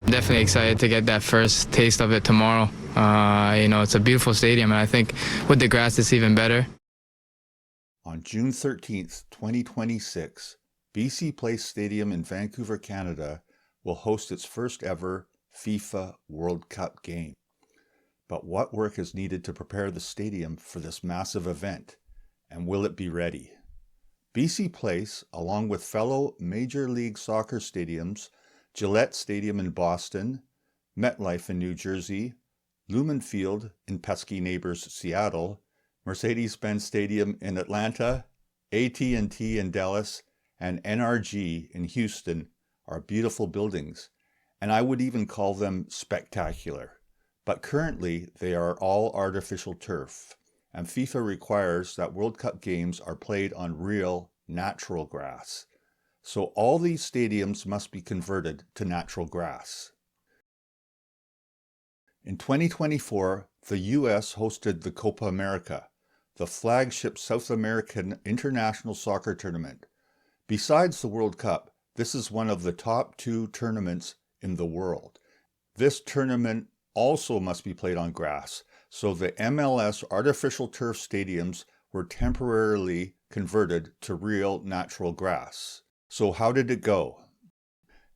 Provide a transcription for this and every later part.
Definitely excited to get that first taste of it tomorrow. It's a beautiful stadium, and I think with the grass, it's even better. On June 13th, 2026, BC Place Stadium in Vancouver, Canada will host its first ever FIFA World Cup game. But what work is needed to prepare the stadium for this massive event? And will it be ready? BC Place, along with fellow Major League Soccer stadiums, Gillette Stadium in Boston, MetLife in New Jersey, Lumen Field in pesky neighbors Seattle, Mercedes-Benz Stadium in Atlanta, AT&T in Dallas, and NRG in Houston are beautiful buildings, and I would even call them spectacular. But currently, they are all artificial turf, and FIFA requires that World Cup games are played on real, natural grass. So all these stadiums must be converted to natural grass. In 2024, the U.S. hosted the Copa America, the flagship South American international soccer tournament. Besides the World Cup, this is one of the top 2 tournaments in the world. This tournament also must be played on grass, so the MLS artificial turf stadiums were temporarily converted to real natural grass. So how did it go?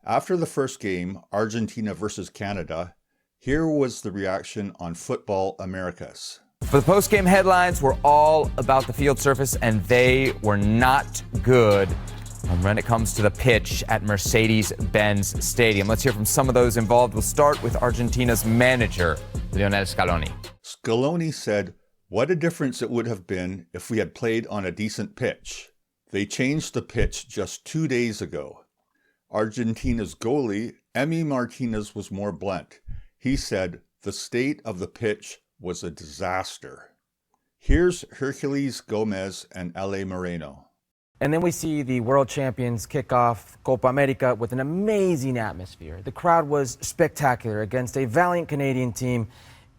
After the first game, Argentina versus Canada, here was the reaction on Futbol Americas. For the post-game headlines were all about the field surface, and they were not good when it comes to the pitch at Mercedes-Benz Stadium. Let's hear from some of those involved. We'll start with Argentina's manager, Lionel Scaloni. Scaloni said, "What a difference it would have been if we had played on a decent pitch. They changed the pitch just 2 days ago." Argentina's goalie, Dibu Martínez, was more blunt. He said, "The state of the pitch was a disaster." Here's Herculez Gomez and L.A. Moreno. And then we see the world champions kick off Copa America with an amazing atmosphere. The crowd was spectacular against a valiant Canadian team,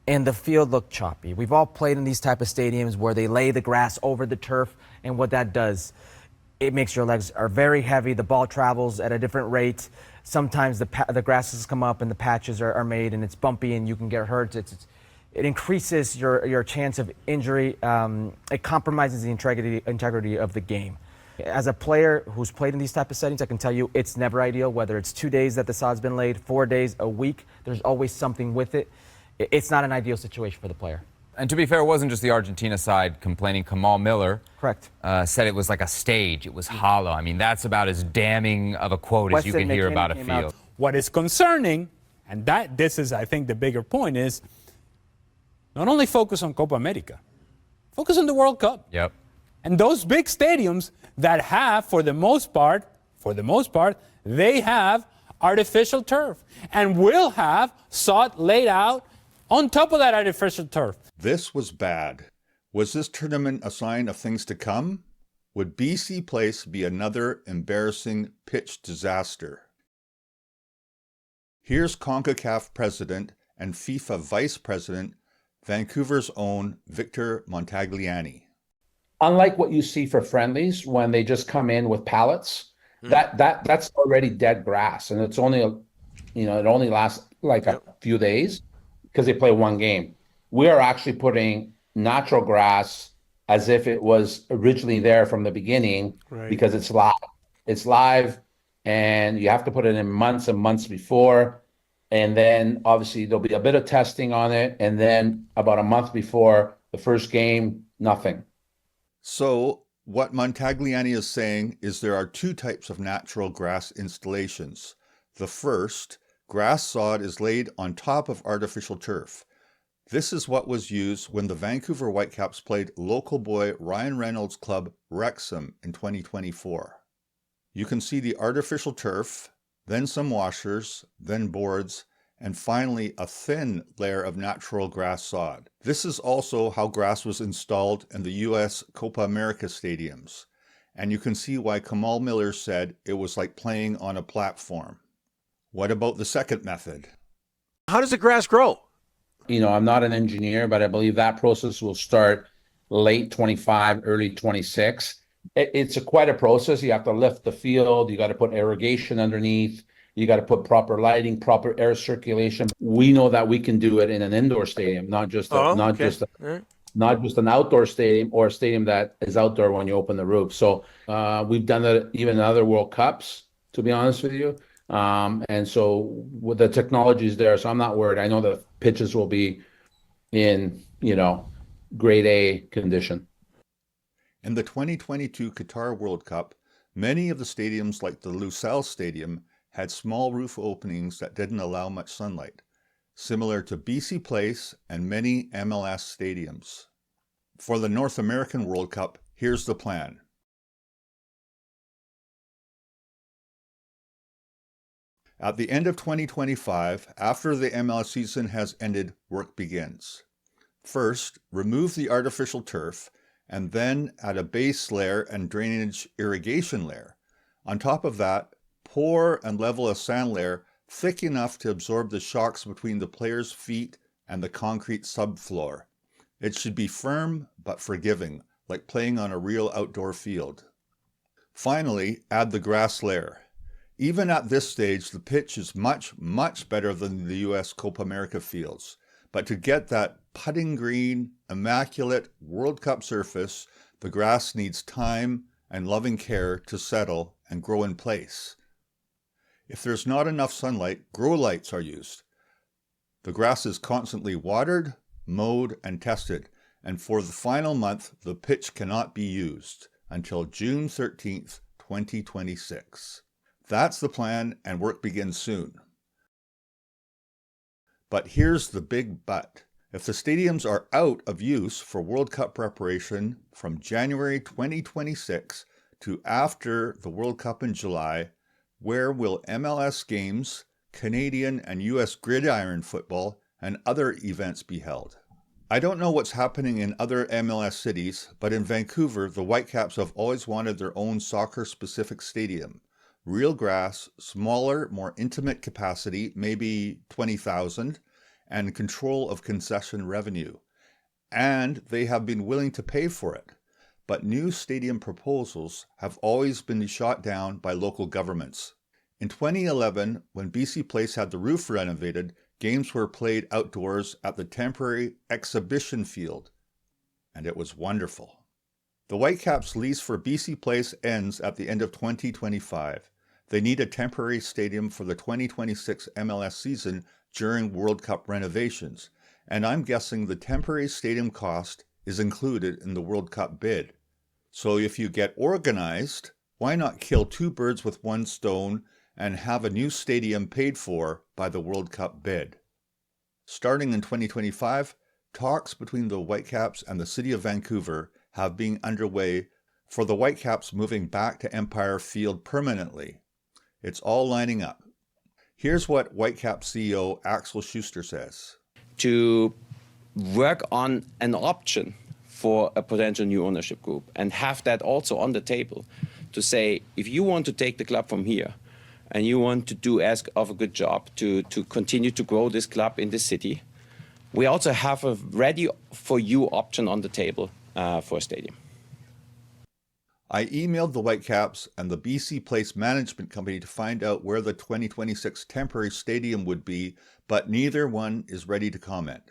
and the field looked choppy. We've all played in these type of stadiums where they lay the grass over the turf, and what that does, it makes your legs are very heavy. The ball travels at a different rate. Sometimes the grasses come up and the patches are made, and it's bumpy and you can get hurt. It increases your chance of injury. It compromises the integrity of the game. As a player who's played in these type of settings, I can tell you it's never ideal, whether it's 2 days that the sod's been laid, 4 days, a week. There's always something with it. It's not an ideal situation for the player. And to be fair, it wasn't just the Argentina side complaining. Kamal Miller Correct. Said it was like a stage. It was hollow. I mean, that's about as damning of a quote as you can hear about a field. What is concerning, and this is, I think, the bigger point, is not only focus on Copa America, focus on the World Cup. Yep. And those big stadiums that have, for the most part, they have artificial turf and will have sod laid out on top of that artificial turf. This was bad. Was this tournament a sign of things to come? Would BC Place be another embarrassing pitch disaster? Here's CONCACAF President and FIFA Vice President, Vancouver's own Victor Montagliani. Unlike what you see for friendlies when they just come in with pallets, that's already dead grass, and it's only it only lasts like a few days because they play one game. We are actually putting natural grass as if it was originally there from the beginning, because it's live. It's live, and you have to put it in months and months before, and then obviously there'll be a bit of testing on it, and then about a month before the first game, nothing. So what Montagliani is saying is there are 2 types of natural grass installations. The first, grass sod is laid on top of artificial turf. This is what was used when the Vancouver Whitecaps played local boy Ryan Reynolds' club Wrexham in 2024. You can see the artificial turf, then some washers, then boards, and finally a thin layer of natural grass sod. This is also how grass was installed in the U.S. Copa America stadiums, and you can see why Kamal Miller said it was like playing on a platform. What about the second method? How does the grass grow? I'm not an engineer, but I believe that process will start late 25, early 26. It's quite a process. You have to lift the field. You got to put irrigation underneath. You got to put proper lighting, proper air circulation. We know that we can do it in an indoor stadium, not just not just an outdoor stadium or a stadium that is outdoor when you open the roof. So we've done that even in other World Cups, to be honest with you. And so with the technology is there, so I'm not worried. I know the pitches will be in, grade A condition. In the 2022 Qatar World Cup, many of the stadiums like the Lusail Stadium had small roof openings that didn't allow much sunlight, similar to BC Place and many MLS stadiums. For the North American World Cup, here's the plan. At the end of 2025, after the MLS season has ended, work begins. First, remove the artificial turf, and then add a base layer and drainage irrigation layer. On top of that, pour and level a sand layer thick enough to absorb the shocks between the players' feet and the concrete subfloor. It should be firm but forgiving, like playing on a real outdoor field. Finally, add the grass layer. Even at this stage, the pitch is much, much better than the US Copa America fields. But to get that putting green, immaculate World Cup surface, the grass needs time and loving care to settle and grow in place. If there's not enough sunlight, grow lights are used. The grass is constantly watered, mowed, and tested, and for the final month, the pitch cannot be used until June 13th, 2026. That's the plan, and work begins soon. But here's the big but. If the stadiums are out of use for World Cup preparation from January 2026 to after the World Cup in July, where will MLS games, Canadian and US gridiron football, and other events be held? I don't know what's happening in other MLS cities, but in Vancouver, the Whitecaps have always wanted their own soccer-specific stadium. Real grass, smaller, more intimate capacity, maybe 20,000, and control of concession revenue. And they have been willing to pay for it. But new stadium proposals have always been shot down by local governments. In 2011, when BC Place had the roof renovated, games were played outdoors at the temporary exhibition field, and it was wonderful. The Whitecaps' lease for BC Place ends at the end of 2025. They need a temporary stadium for the 2026 MLS season during World Cup renovations, and I'm guessing the temporary stadium cost is included in the World Cup bid. So if you get organized, why not kill two birds with one stone and have a new stadium paid for by the World Cup bid? Starting in 2025, talks between the Whitecaps and the City of Vancouver have been underway for the Whitecaps moving back to Empire Field permanently. It's all lining up. Here's what Whitecaps CEO Axel Schuster says. To work on an option for a potential new ownership group and have that also on the table to say, if you want to take the club from here and you want to do as of a good job to continue to grow this club in this city, we also have a ready for you option on the table for a stadium. I emailed the Whitecaps and the BC Place Management Company to find out where the 2026 temporary stadium would be, but neither one is ready to comment.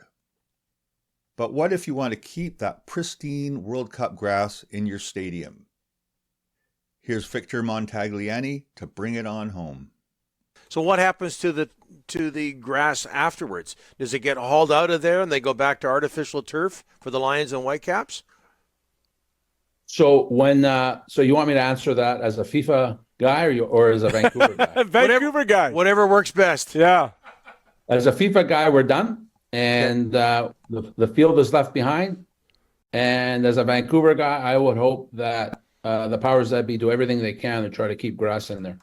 But what if you want to keep that pristine World Cup grass in your stadium? Here's Victor Montagliani to bring it on home. So what happens to the grass afterwards? Does it get hauled out of there and they go back to artificial turf for the Lions and Whitecaps? So so you want me to answer that as a FIFA guy or as a Vancouver guy? Vancouver guy. Whatever works best. Yeah. As a FIFA guy, we're done. And the field is left behind. And as a Vancouver guy, I would hope that the powers that be do everything they can to try to keep grass in there.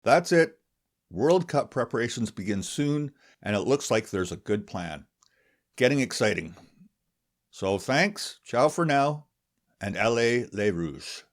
That's it. World Cup preparations begin soon, and it looks like there's a good plan. Getting exciting. So thanks, ciao for now, and allez les rouges.